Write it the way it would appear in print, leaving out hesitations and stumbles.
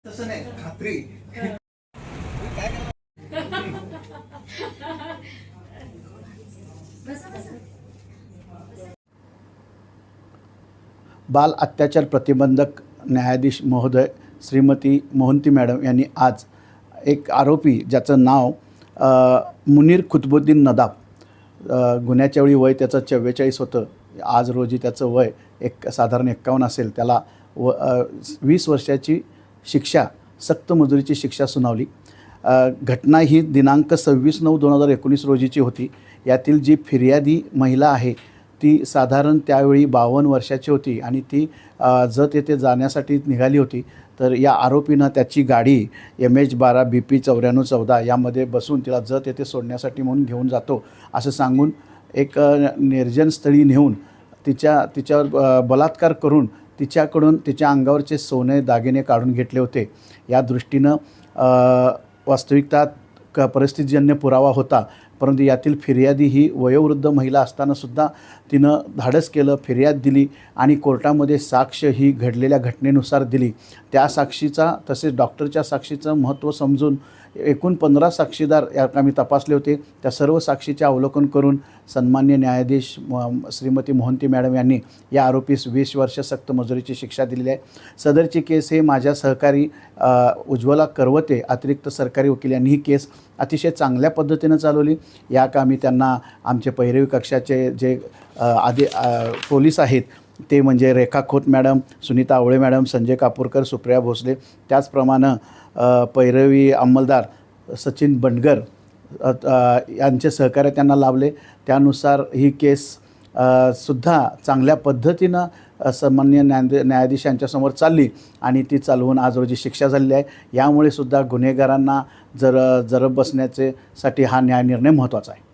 तसं नाही, खात्री. बाल अत्याचार प्रतिबंधक न्यायाधीश महोदय श्रीमती मोहंती मॅडम यांनी आज एक आरोपी ज्याचं नाव मुनीर कुतुबुद्दीन नदाब, गुन्ह्याच्या वेळी वय त्याचं 44 होतं. आज रोजी त्याचं वय साधारण 51 असेल. त्याला 20 वर्षाची शिक्षा, सक्त मजुरीची शिक्षा सुनावली. घटना ही दिनांक 26/9/2019 रोजीची होती. यातील जी फिर्यादी महिला आहे ती साधारण त्यावेळी 52 वर्षाची होती आणि ती जत येथे जाण्यासाठी निघाली होती. तर या आरोपीनं त्याची गाडी MH12 BP 9414 यामध्ये बसून तिला जत येथे सोडण्यासाठी म्हणून घेऊन जातो असं सांगून एक निर्जन स्थळी नेऊन तिच्यावर बलात्कार करून तिच्याकडून तिच्या अंगावरचे सोने दागिने काढून घेतले होते. या दृष्टीनं वास्तविकता परिस्थितीजन्य पुरावा होता, परंतु यातील फिर्यादी ही वयोवृद्ध महिला असतानासुद्धा तिनं धाडस केलं, फिर्याद दिली आणि कोर्टामध्ये साक्ष ही घडलेल्या घटनेनुसार दिली. त्या साक्षीचा तसेच डॉक्टरच्या साक्षीचं महत्त्व समजून एकूण 15 साक्षीदार यात आम्ही तपासले होते. त्या सर्व साक्षीचे अवलोकन करून सन्मान्य न्यायाधीश श्रीमती मोहंती मॅडम यांनी या आरोपीस 20 वर्ष सक्त मजुरीची शिक्षा दिलेली आहे. सदरची केस हे माझ्या सहकारी उज्ज्वला करवते अतिरिक्त सरकारी वकील यांनी ही केस अतिशय चांगल्या पद्धतीनं चालवली. या कामी त्यांना आमचे पैरवी कक्षाचे जे पोलीस आहेत ते म्हणजे रेखा खोत मॅडम, सुनीता आवळे मॅडम, संजय कापूरकर, सुप्रिया भोसले, त्याचप्रमाणे पैरवी अंमलदार सचिन बंडगर यांचे सहकार्य त्यांना लाभले. त्यानुसार ही केस सुद्धा चांगल्या पद्धतीनं सन्माननीय न्यायाधीशांच्यासमोर चालली आणि ती चालवून आज रोजी शिक्षा झालेली आहे. यामुळे सुद्धा गुन्हेगारांना जरब बसण्याचे साठी हा न्याय निर्णय महत्त्वाचा आहे.